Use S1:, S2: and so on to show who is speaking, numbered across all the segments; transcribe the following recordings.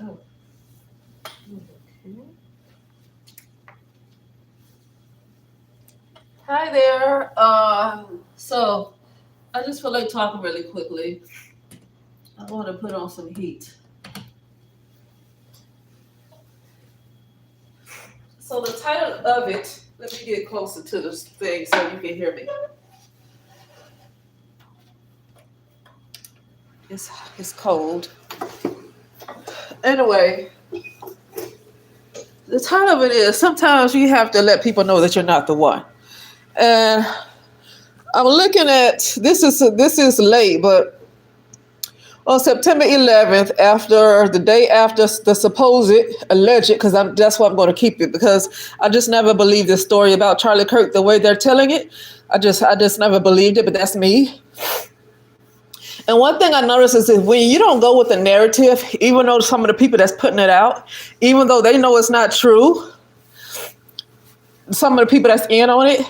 S1: Oh, okay. Hi there. So I just feel like talking really quickly. I want to put on some heat. So the title of it. Let me get closer to this thing so you can hear me. It's cold. Anyway, the title of it is sometimes you have to let people know that you're not the one. And I'm looking at this is late, but on September 11th, after the day after the supposed alleged, because that's why I'm going to keep it because I just never believed this story about Charlie Kirk the way they're telling it. I just never believed it, but that's me. And one thing I noticed is that when you don't go with the narrative, even though some of the people that's putting it out, even though they know it's not true, some of the people that's in on it,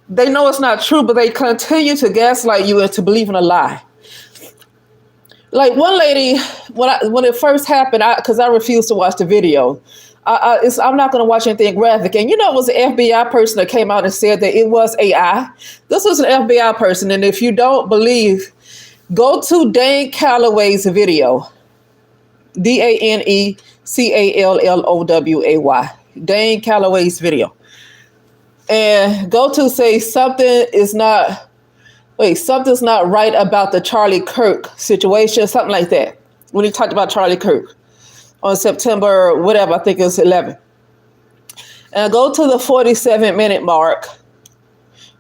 S1: they know it's not true, but they continue to gaslight you into believing a lie. Like one lady, when it first happened, because I refused to watch the video, I'm not going to watch anything graphic. And it was an FBI person that came out and said that it was AI. This was an FBI person, and if you don't believe, go to Dane Calloway's video, DaneCalloway, Dane Calloway's video, and go to say something's not right about the Charlie Kirk situation, something like that. When he talked about Charlie Kirk on September, whatever, I think it was 11. And go to the 47-minute mark,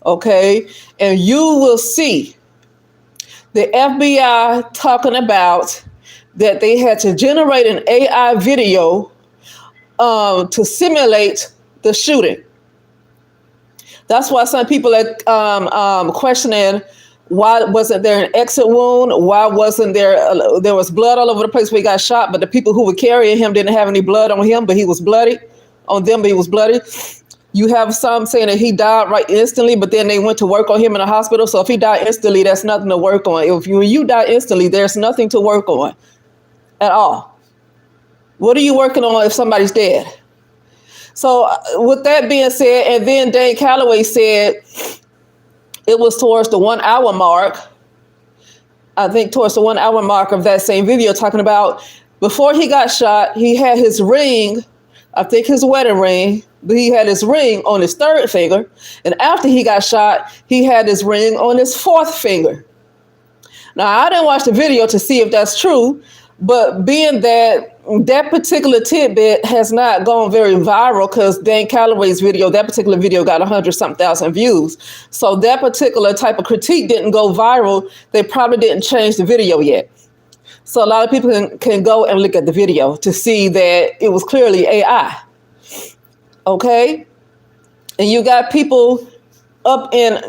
S1: okay? And you will see the FBI talking about that they had to generate an AI video to simulate the shooting. That's why some people are questioning why wasn't there an exit wound? Why wasn't there was blood all over the place where he got shot, but the people who were carrying him didn't have any blood on him, but he was bloody. On them, but he was bloody. You have some saying that he died right instantly, but then they went to work on him in the hospital. So if he died instantly, that's nothing to work on. If you die instantly, there's nothing to work on at all. What are you working on if somebody's dead? So with that being said, and then Dane Calloway said it was towards the 1 hour mark, I think towards the 1 hour mark of that same video, talking about before he got shot, he had his ring, I think his wedding ring, but he had his ring on his third finger. And after he got shot, he had his ring on his fourth finger. Now, I didn't watch the video to see if that's true, but being that particular tidbit has not gone very viral because Dane Calloway's video, that particular video got 100-something thousand views. So that particular type of critique didn't go viral. They probably didn't change the video yet. So a lot of people can go and look at the video to see that it was clearly AI. Okay? And you got people up in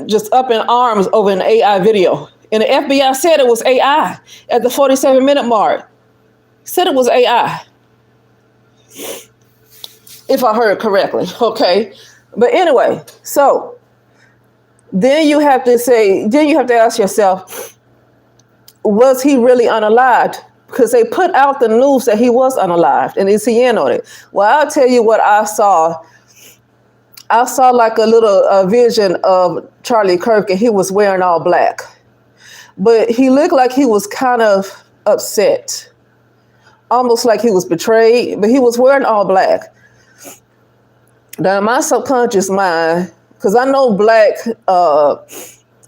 S1: arms over an AI video. And the FBI said it was AI at the 47-minute mark. Said it was AI. If I heard correctly, okay? But anyway, so then you have to ask yourself, was he really unalived? Because they put out the news that he was unalived, and is he in on it? Well, I'll tell you what I saw. I saw like a little vision of Charlie Kirk, and he was wearing all black. But he looked like he was kind of upset, almost like he was betrayed, but he was wearing all black. Now, in my subconscious mind, because I know black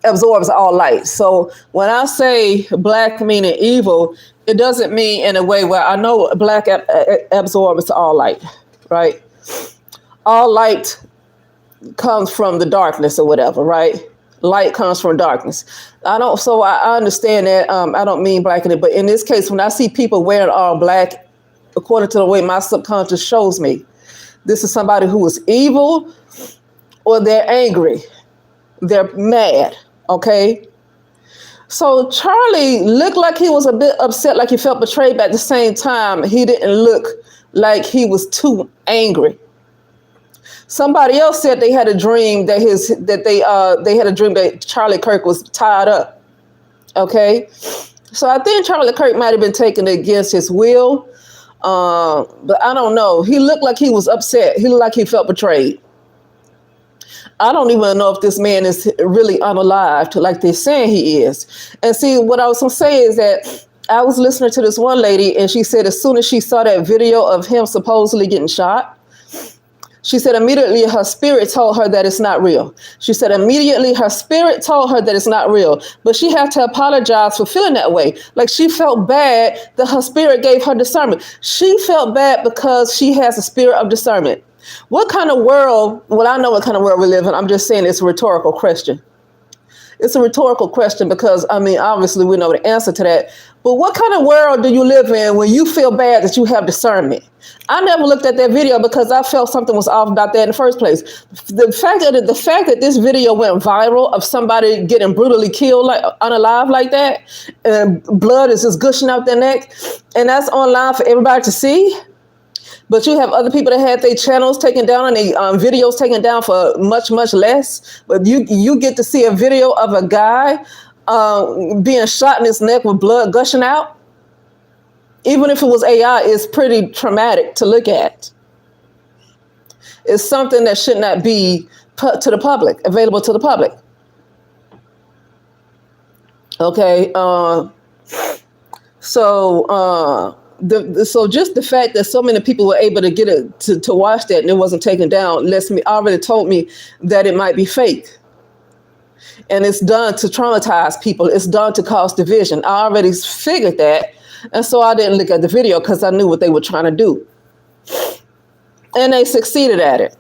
S1: absorbs all light. So when I say black meaning evil, it doesn't mean in a way where I know black absorbs all light, right? All light comes from the darkness or whatever, right? Light comes from darkness. I understand that. I don't mean blacking it, but in this case, when I see people wearing all black, according to the way my subconscious shows me, this is somebody who is evil or they're angry. They're mad, okay? So Charlie looked like he was a bit upset, like he felt betrayed, but at the same time, he didn't look like he was too angry. Somebody else said they had a dream that Charlie Kirk was tied up. Okay, so I think Charlie Kirk might have been taken against his will. But I don't know. He looked like he was upset. He looked like he felt betrayed. I don't even know if this man is really unalived like they're saying he is. And see, what I was going to say is that I was listening to this one lady, and she said as soon as she saw that video of him supposedly getting shot, she said immediately her spirit told her that it's not real. She said immediately her spirit told her that it's not real. But she had to apologize for feeling that way. Like she felt bad that her spirit gave her discernment. She felt bad because she has a spirit of discernment. What kind of world, well, I know what kind of world we live in. I'm just saying it's a rhetorical question. It's a rhetorical question because, I mean, obviously we know the answer to that. But what kind of world do you live in when you feel bad that you have discernment? I never looked at that video because I felt something was off about that in the first place. The fact that this video went viral of somebody getting brutally killed, like unalive like that, and blood is just gushing out their neck, and that's online for everybody to see. But you have other people that had their channels taken down and their videos taken down for much, much less. But you get to see a video of a guy being shot in his neck with blood gushing out. Even if it was AI, it's pretty traumatic to look at. It's something that should not be put to the public, available to the public. Okay. So just the fact that so many people were able to get it to watch that and it wasn't taken down already told me that it might be fake. And it's done to traumatize people. It's done to cause division. I already figured that. And so I didn't look at the video because I knew what they were trying to do. And they succeeded at it.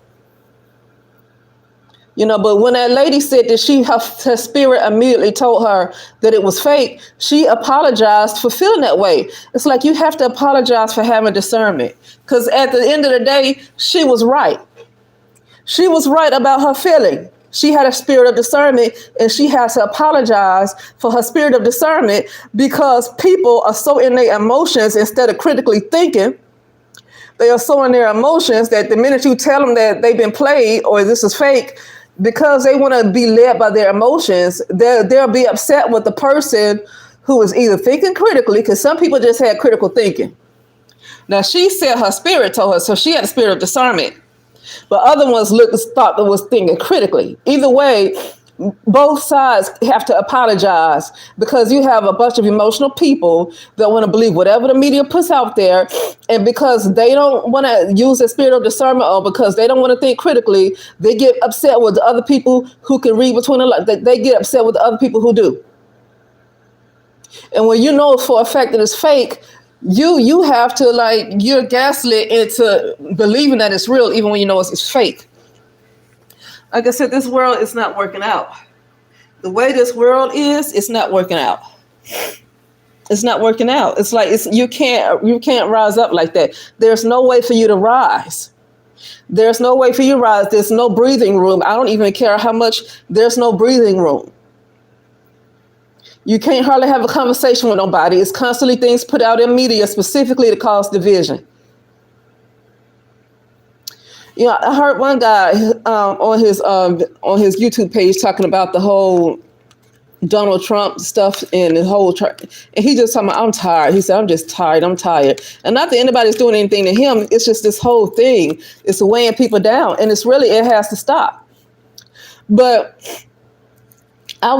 S1: You know, but when that lady said that her spirit immediately told her that it was fake, she apologized for feeling that way. It's like you have to apologize for having discernment. Because at the end of the day, she was right. She was right about her feeling. She had a spirit of discernment, and she has to apologize for her spirit of discernment because people are so in their emotions instead of critically thinking. They are so in their emotions that the minute you tell them that they've been played or this is fake, because they want to be led by their emotions, they'll be upset with the person who is either thinking critically, because some people just had critical thinking. Now, she said her spirit told her, so she had a spirit of discernment. But other ones thought that was thinking critically. Either way, both sides have to apologize because you have a bunch of emotional people that want to believe whatever the media puts out there. And because they don't want to use the spirit of discernment or because they don't want to think critically, they get upset with the other people who can read between the lines. They get upset with the other people who do. And when you know for a fact that it's fake, you have to, like, you're gaslit into believing that it's real even when you know it's fake. Like I said, this world is not working out. The way this world is, it's not working out. It's not working out. It's like you can't rise up like that. There's no way for you to rise. There's no way for you to rise. There's no breathing room. I don't even care how much. There's no breathing room. You can't hardly have a conversation with nobody. It's constantly things put out in media specifically to cause division. You know, I heard one guy on his YouTube page talking about the whole Donald Trump stuff and the whole, and he just talking about, I'm tired. He said, I'm just tired. I'm tired. And not that anybody's doing anything to him. It's just this whole thing. It's weighing people down, and it has to stop. But I've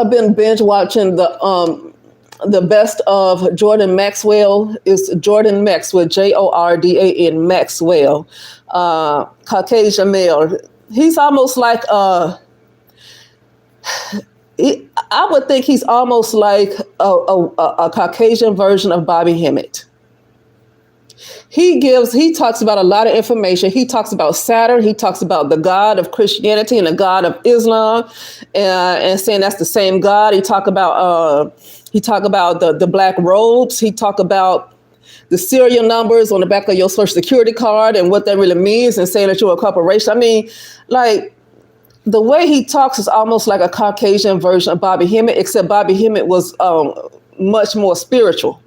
S1: been binge watching the best of Jordan Maxwell. Is Jordan Maxwell, Jordan Maxwell, Caucasian male. He's almost like I would think he's almost like a Caucasian version of Bobby Hemmett. He talks about a lot of information. He talks about Saturn. He talks about the God of Christianity and the God of Islam, and saying that's the same God. He talk about the black robes. He talk about the serial numbers on the back of your Social Security card and what that really means, and saying that you're a corporation. I mean, like, the way he talks is almost like a Caucasian version of Bobby Hemmett, except Bobby Hemmett was much more spiritual.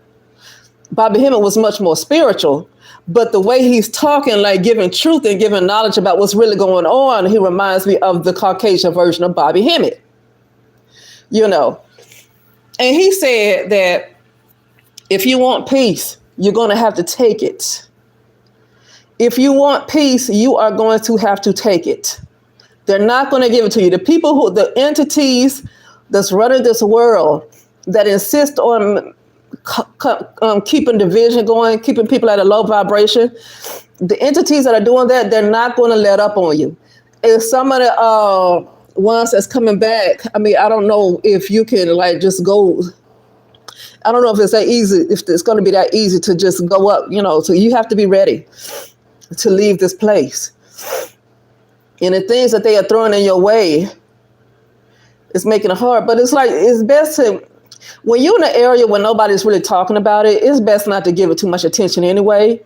S1: Bobby Hemmett was much more spiritual, but the way he's talking, like giving truth and giving knowledge about what's really going on, he reminds me of the Caucasian version of Bobby Hemmett, you know. And he said that if you want peace, you're going to have to take it. If you want peace, you are going to have to take it. They're not going to give it to you. The entities that's running this world that insist on keeping division going, keeping people at a low vibration, the entities that are doing that, they're not going to let up on you. And some of the ones that's coming back, I mean, I don't know if you can like just go. I don't know if it's that easy, if it's going to be that easy to just go up, so you have to be ready to leave this place. And the things that they are throwing in your way is making it hard. But it's best to, when you're in an area where nobody's really talking about it, it's best not to give it too much attention anyway.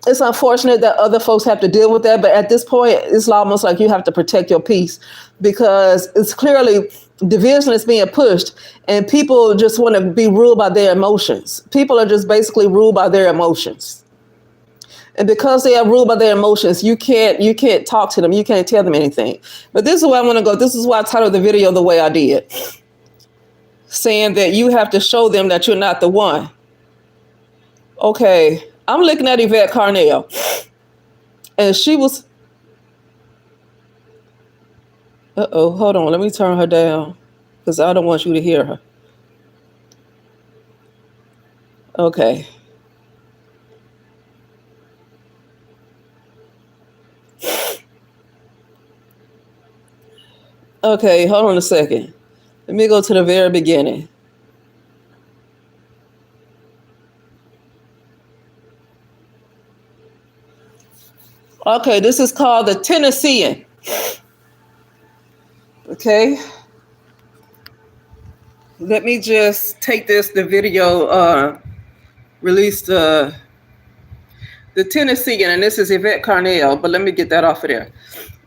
S1: It's unfortunate that other folks have to deal with that, but at this point, it's almost like you have to protect your peace, because it's clearly division is being pushed, and people just want to be ruled by their emotions. People are just basically ruled by their emotions. And because they are ruled by their emotions, you can't talk to them. You can't tell them anything. But this is where I want to go. This is why I titled the video the way I did, saying that you have to show them that you're not the one. Okay. I'm looking at Yvette Carnell, and she was, hold on, let me turn her down, because I don't want you to hear her. Okay. Okay, hold on a second. Let me go to the very beginning. Okay, this is called The Tennessean. Okay. Let me just take the video released, The Tennessean, and this is Yvette Carnell, but let me get that off of there.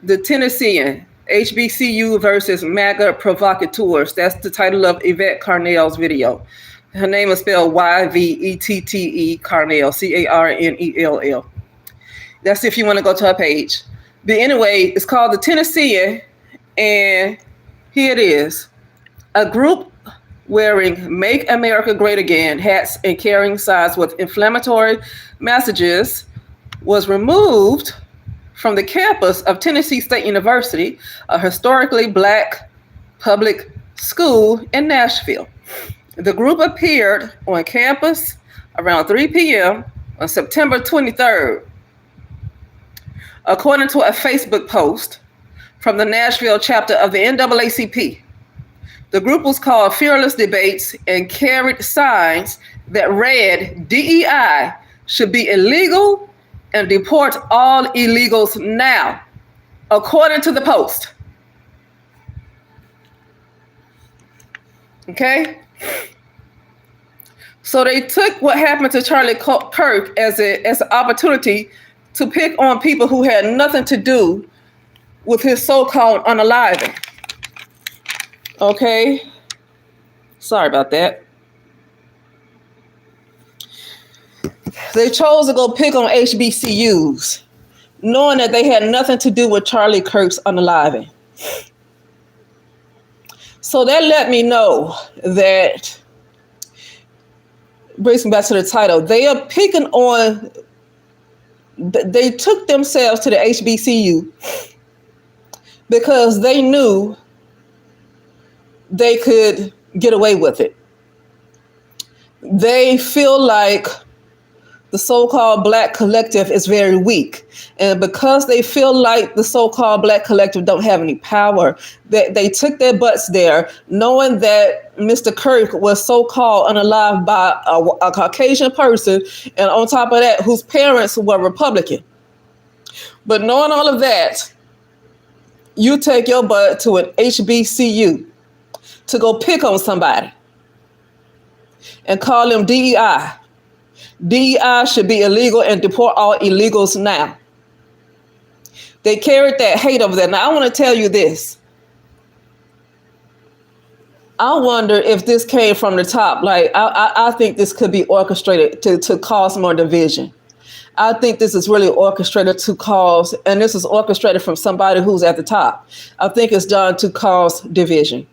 S1: The Tennessean, HBCU versus MAGA provocateurs. That's the title of Yvette Carnell's video. Her name is spelled Yvette Carnell, Carnell. That's if you want to go to her page. But anyway, it's called The Tennessean, and here it is. A group wearing Make America Great Again hats and carrying signs with inflammatory messages was removed from the campus of Tennessee State University, a historically Black public school in Nashville. The group appeared on campus around 3 p.m. on September 23rd. According to a Facebook post from the Nashville chapter of the NAACP, the group was called Fearless Debates and carried signs that read, DEI should be illegal and deport all illegals now, according to the post. Okay? So they took what happened to Charlie Kirk as an opportunity to pick on people who had nothing to do with his so-called unaliving. Okay? Sorry about that. They chose to go pick on HBCUs, knowing that they had nothing to do with Charlie Kirk's unaliving. So that let me know that, brings me back to the title, they are picking on, they took themselves to the HBCU because they knew they could get away with it. They feel like the so-called Black collective is very weak. And because they feel like the so-called Black collective don't have any power, they took their butts there, knowing that Mr. Kirk was so-called unalived by a Caucasian person, and on top of that, whose parents were Republican. But knowing all of that, you take your butt to an HBCU to go pick on somebody and call them DEI. DEI should be illegal and deport all illegals now. They carried that hate over there. Now, I want to tell you this. I wonder if this came from the top. Like, I think this could be orchestrated to cause more division. I think this is really orchestrated to cause, and this is orchestrated from somebody who's at the top. I think it's done to cause division.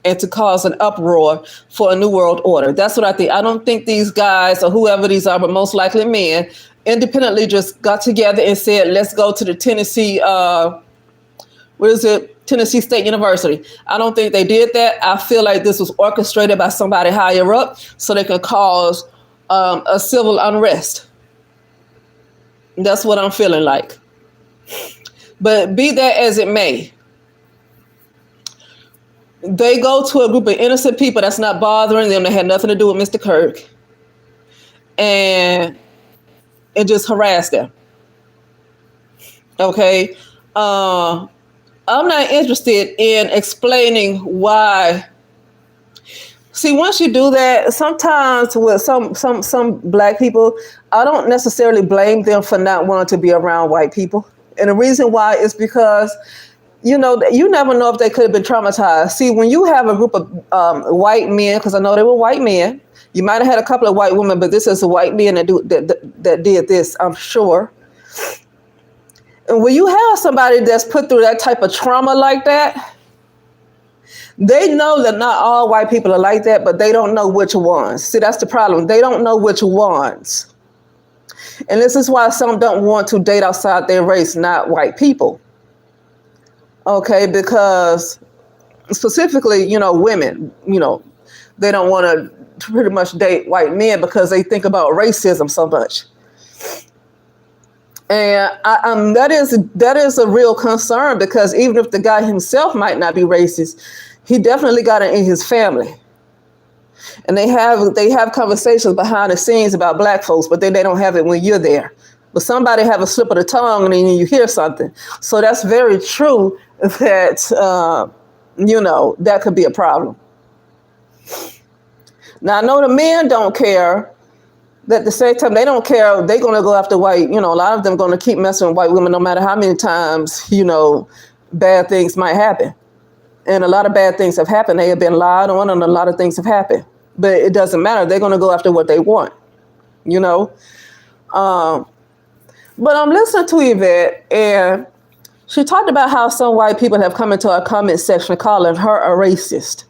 S1: and to cause an uproar for a new world order. That's what I think. I don't think these guys or whoever these are, but most likely men, independently just got together and said, let's go to the Tennessee, Tennessee State University. I don't think they did that. I feel like this was orchestrated by somebody higher up so they can cause a civil unrest. That's what I'm feeling like. But be that as it may, they go to a group of innocent people that's not bothering them, that had nothing to do with Mr. Kirk, and just harass them. Okay? I'm not interested in explaining why. See, once you do that, sometimes with some black people, I don't necessarily blame them for not wanting to be around white people. And the reason why is because, you never know if they could have been traumatized. See, when you have a group of white men, because I know they were white men, you might have had a couple of white women, but this is a white men that did this, I'm sure. And when you have somebody that's put through that type of trauma like that, they know that not all white people are like that, but they don't know which ones. See, that's the problem. They don't know which ones. And this is why some don't want to date outside their race, not white people. Okay, because specifically, women, they don't want to pretty much date white men because they think about racism so much. And that is a real concern, because even if the guy himself might not be racist, he definitely got it in his family. And they have conversations behind the scenes about black folks, but then they don't have it when you're there. But somebody have a slip of the tongue and then you hear something. So that's very true that, that could be a problem. Now, I know the men don't care. That at the same time, they don't care. They're going to go after white, a lot of them going to keep messing with white women no matter how many times, bad things might happen. And a lot of bad things have happened. They have been lied on and a lot of things have happened. But it doesn't matter. They're going to go after what they want, But I'm listening to Yvette, and she talked about how some white people have come into our comment section calling her a racist,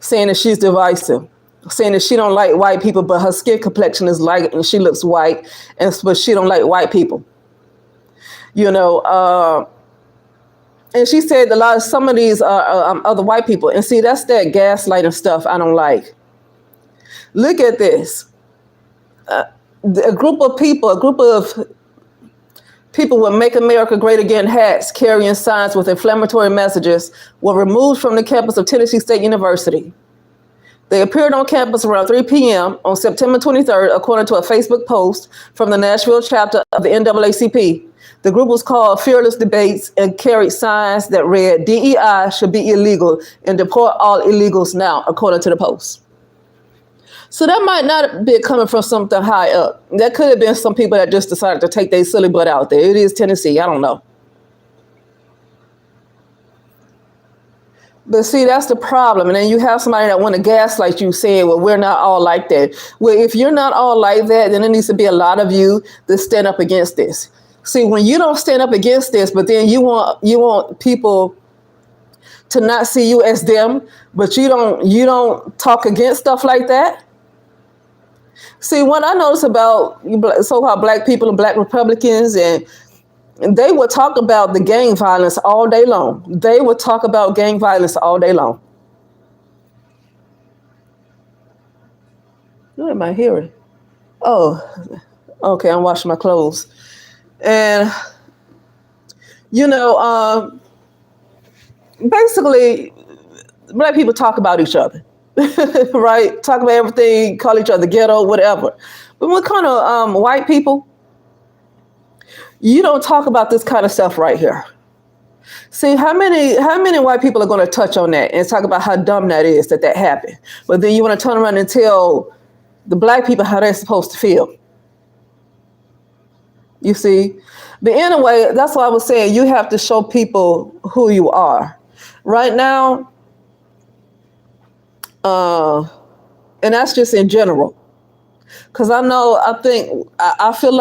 S1: saying that she's divisive, saying that she don't like white people, but her skin complexion is light and she looks white, but she don't like white people. And she said some of these are other white people. And see, that's that gaslighting stuff I don't like. Look at this. A group of people with Make America Great Again hats carrying signs with inflammatory messages were removed from the campus of Tennessee State University. They appeared on campus around 3 p.m. on September 23rd, according to a Facebook post from the Nashville chapter of the NAACP. The group was called Fearless Debates and carried signs that read, DEI should be illegal and deport all illegals now, according to the post. So that might not be coming from something high up. That could have been some people that just decided to take their silly butt out there. It is Tennessee. I don't know. But see, that's the problem. And then you have somebody that want to gaslight you saying, well, we're not all like that. Well, if you're not all like that, then there needs to be a lot of you that stand up against this. See, when you don't stand up against this, but then you want people to not see you as them, but you don't talk against stuff like that. See, what I notice about so-called black people and black Republicans, and they will talk about the gang violence all day long. They will talk about gang violence all day long. What am I hearing? Oh, okay, I'm washing my clothes. And, basically, black people talk about each other, right? Talk about everything, call each other ghetto, whatever. But when it comes to white people, you don't talk about this kind of stuff right here. See, how many white people are going to touch on that and talk about how dumb that is that happened? But then you want to turn around and tell the black people how they're supposed to feel. You see? But anyway, that's why I was saying you have to show people who you are. Right now, and that's just in general. Because I feel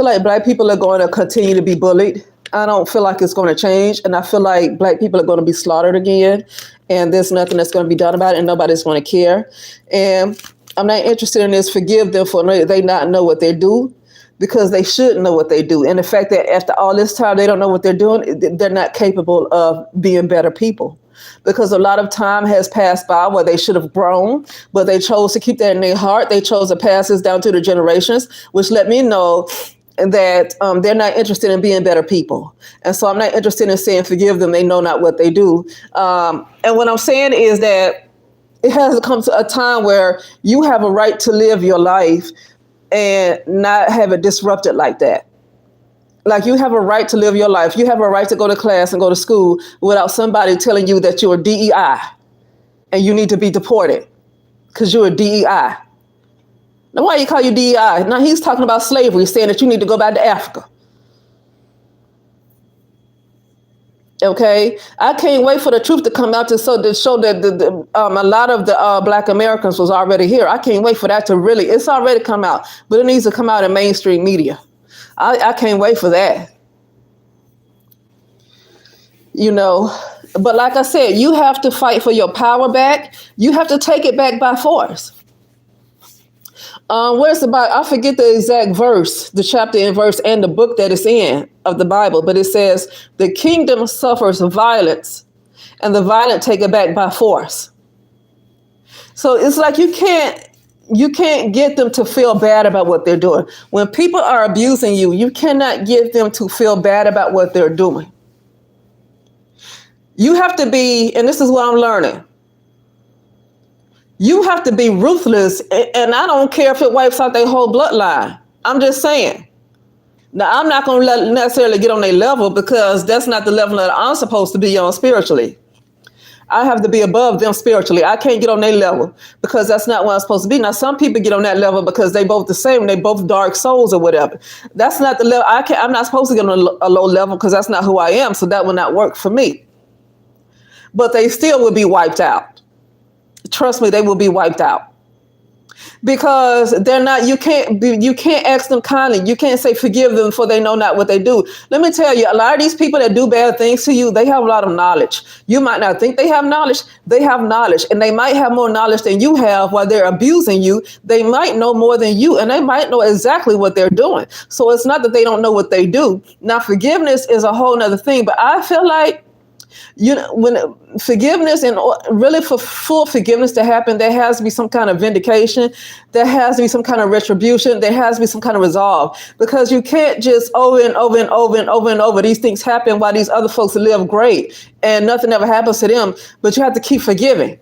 S1: like black people are going to continue to be bullied. I don't feel like it's going to change. And I feel like black people are going to be slaughtered again. And there's nothing that's going to be done about it. And nobody's going to care. And I'm not interested in this. Forgive them for they not know what they do, because they should know what they do. And the fact that after all this time, they don't know what they're doing, they're not capable of being better people. Because a lot of time has passed by where they should have grown, but they chose to keep that in their heart. They chose to pass this down to the generations, which let me know that they're not interested in being better people. And so I'm not interested in saying forgive them. They know not what they do. And what I'm saying is that it has come to a time where you have a right to live your life and not have it disrupted like that. Like, you have a right to live your life. You have a right to go to class and go to school without somebody telling you that you're a DEI and you need to be deported because you're a DEI. Now, why you call you DEI? Now, he's talking about slavery, saying that you need to go back to Africa. Okay, I can't wait for the truth to come out to show that a lot of the Black Americans was already here. I can't wait for that to really, it's already come out, but it needs to come out in mainstream media. I can't wait for that. You know, but like I said, you have to fight for your power back. You have to take it back by force. Where's the Bible? I forget the exact verse, the chapter and verse and the book that it's in of the Bible, but it says the kingdom suffers violence and the violent take it back by force. So it's like you can't get them to feel bad about what they're doing. When people are abusing you, you cannot get them to feel bad about what they're doing. You have to be, and this is what I'm learning, you have to be ruthless, and I don't care if it wipes out their whole bloodline. I'm just saying. Now, I'm not going to necessarily get on their level, because that's not the level that I'm supposed to be on spiritually. I have to be above them spiritually. I can't get on their level because that's not where I'm supposed to be. Now, some people get on that level because they both the same. They both dark souls or whatever. That's not the level. I'm not supposed to get on a low level because that's not who I am. So that will not work for me. But they still will be wiped out. Trust me, they will be wiped out. Because they're not, you can't ask them kindly. You can't say forgive them for they know not what they do. Let me tell you, a lot of these people that do bad things to you, they have a lot of knowledge. You might not think they have knowledge. They have knowledge, and they might have more knowledge than you have while they're abusing you. They might know more than you, and they might know exactly what they're doing. So it's not that they don't know what they do. Now, forgiveness is a whole nother thing, but I feel like, you know, when forgiveness, and really for full forgiveness to happen, there has to be some kind of vindication. There has to be some kind of retribution. There has to be some kind of resolve, because you can't just over and over and over and over and over. These things happen while these other folks live great and nothing ever happens to them, but you have to keep forgiving.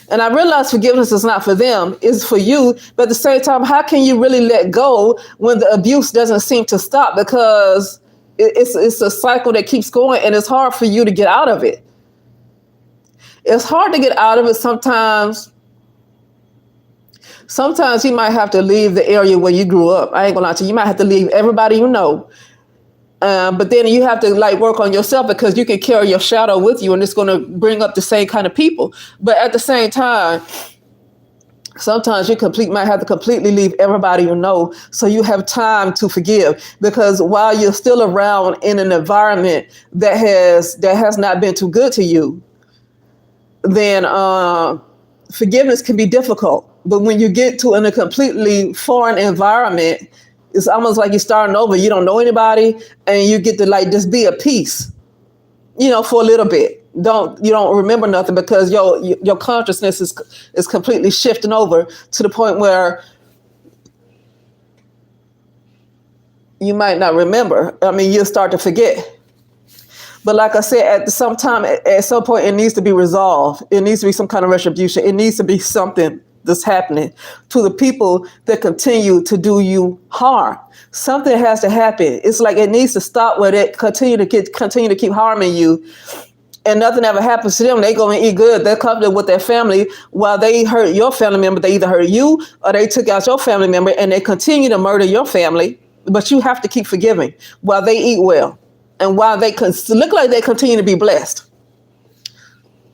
S1: And I realize forgiveness is not for them, it's for you. But at the same time, how can you really let go when the abuse doesn't seem to stop? Because it's a cycle that keeps going, and it's hard for you to get out of it. It's hard to get out of it sometimes. Sometimes you might have to leave the area where you grew up. I ain't gonna lie to you. You might have to leave everybody you know. But then you have to work on yourself, because you can carry your shadow with you, and it's gonna bring up the same kind of people. But at the same time, sometimes you might have to completely leave everybody you know, so you have time to forgive. Because while you're still around in an environment that has not been too good to you, then forgiveness can be difficult. But when you get to in a completely foreign environment, it's almost like you're starting over. You don't know anybody, and you get to just be at peace, for a little bit. You don't remember nothing, because your consciousness is completely shifting over to the point where you might not remember. I mean, you'll start to forget. But like I said, at some point, it needs to be resolved. It needs to be some kind of retribution. It needs to be something that's happening to the people that continue to do you harm. Something has to happen. It's like it needs to stop where they continue to keep harming you, and nothing ever happens to them. They go and eat good. They're comfortable with their family while they hurt your family member. They either hurt you or they took out your family member, and they continue to murder your family. But you have to keep forgiving while they eat well, and while they look like they continue to be blessed.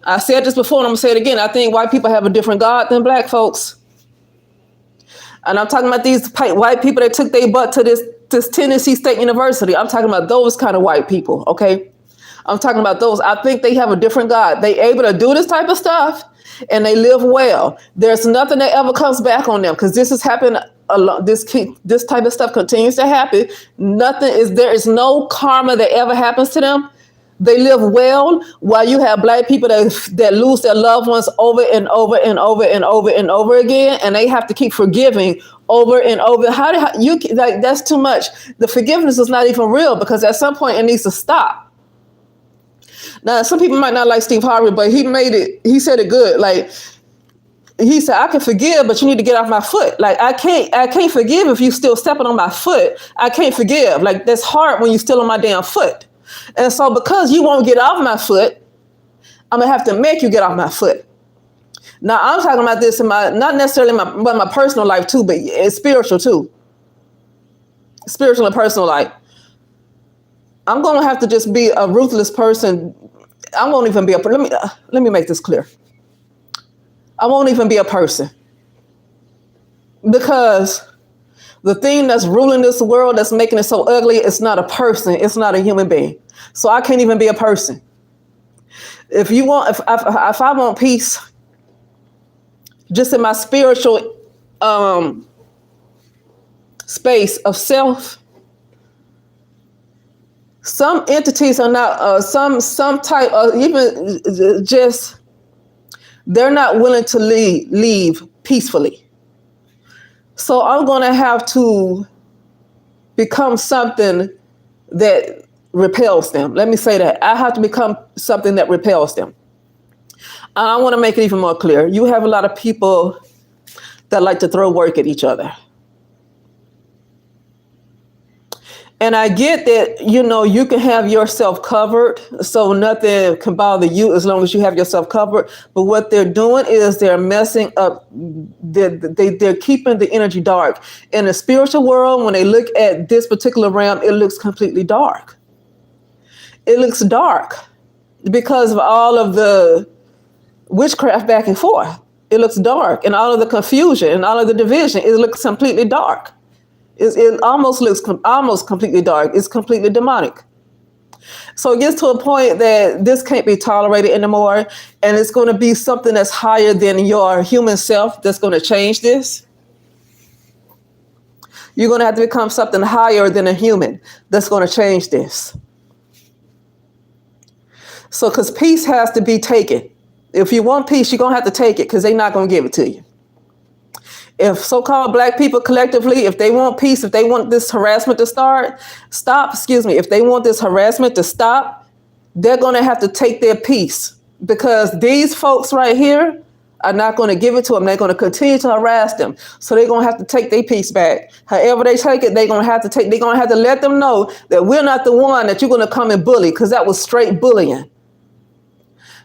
S1: I said this before, and I'm going to say it again. I think white people have a different God than black folks. And I'm talking about these white people that took their butt to this Tennessee State University. I'm talking about those kind of white people, okay? I'm talking about those. I think they have a different God. They able to do this type of stuff and they live well. There's nothing that ever comes back on them because this has happened a lot. This type of stuff continues to happen. There is no karma that ever happens to them. They live well while you have black people that lose their loved ones over and over and over and over and over again, and they have to keep forgiving over and over. How you like that's too much. The forgiveness is not even real because at some point it needs to stop. Now, some people might not like Steve Harvey, but he said it good. Like he said, I can forgive, but you need to get off my foot. Like I can't forgive if you still stepping on my foot. I can't forgive. Like that's hard when you still on my damn foot. And so because you won't get off my foot, I'm gonna have to make you get off my foot. Now I'm talking about this in not necessarily my personal life too, but it's spiritual too. Spiritual and personal life. I'm gonna have to just be a ruthless person. I won't even be let me make this clear. I won't even be a person. Because the thing that's ruling this world, that's making it so ugly, it's not a person. It's not a human being. So I can't even be a person. If I want peace, just in my spiritual space of self, some entities are not some type of even just they're not willing to leave peacefully. So I'm going to have to become something that repels them. Let me say that. I have to become something that repels them. And I want to make it even more clear. You have a lot of people that like to throw work at each other. And I get that, you can have yourself covered, so nothing can bother you as long as you have yourself covered. But what they're doing is they're messing up. They're keeping the energy dark. In the spiritual world, when they look at this particular realm, it looks completely dark. It looks dark because of all of the witchcraft back and forth. It looks dark, and all of the confusion and all of the division. It looks completely dark. It almost looks almost completely dark. It's completely demonic. So it gets to a point that this can't be tolerated anymore. And it's going to be something that's higher than your human self that's going to change this. You're going to have to become something higher than a human that's going to change this. So because peace has to be taken. If you want peace, you're going to have to take it because they're not going to give it to you. If so-called black people collectively, if they want peace, if they want this harassment to if they want this harassment to stop, they're going to have to take their peace because these folks right here are not going to give it to them. They're going to continue to harass them. So they're going to have to take their peace back. However they take it, they're going to have to let them know that we're not the one that you're going to come and bully because that was straight bullying.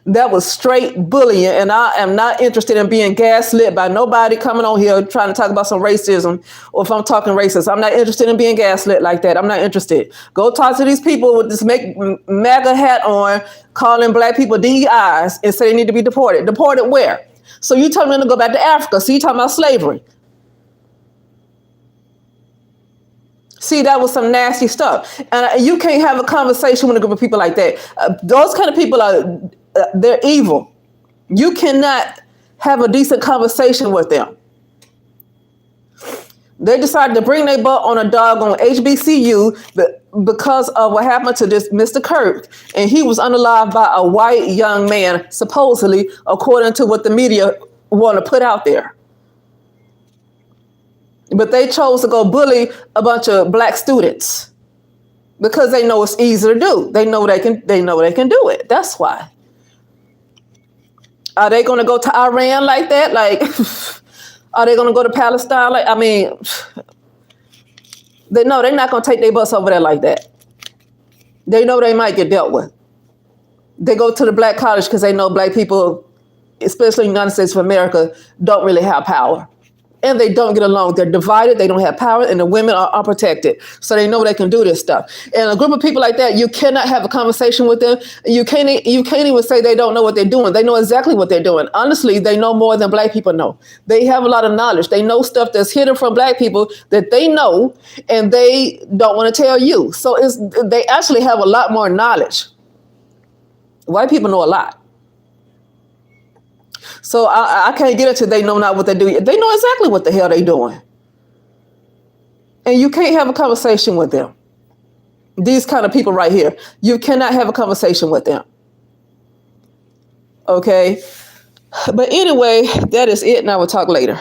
S1: That was straight bullying, and I am not interested in being gaslit by nobody coming on here trying to talk about some racism, or if I'm talking racist. I'm not interested in being gaslit like that. I'm not interested. Go talk to these people with this MAGA hat on, calling black people DEIs, and say they need to be deported. Deported where? So you telling them to go back to Africa. So you talking about slavery. See, that was some nasty stuff. And you can't have a conversation with a group of people like that. Those kind of people they're evil. You cannot have a decent conversation with them. They decided to bring their butt on a dog on HBCU because of what happened to this Mr. Kirk. And he was unalived by a white young man, supposedly, according to what the media want to put out there. But they chose to go bully a bunch of black students because they know it's easy to do. They know they can do it. That's why. Are they going to go to Iran like that? Like, are they going to go to Palestine? They know they're not going to take their bus over there like that. They know they might get dealt with. They go to the black college because they know black people, especially in the United States of America, don't really have power. and they don't get along. They're divided. They don't have power, and the women are unprotected. So they know they can do this stuff. And a group of people like that, you cannot have a conversation with them. You can't even say they don't know what they're doing. They know exactly what they're doing. Honestly, they know more than Black people know. They have a lot of knowledge. They know stuff that's hidden from Black people that they know, and they don't want to tell you. So they actually have a lot more knowledge. White people know a lot. So I can't get into they know not what they do. They know exactly what the hell they're doing. And you can't have a conversation with them. These kind of people right here, you cannot have a conversation with them. Okay? But anyway, that is it, and I will talk later.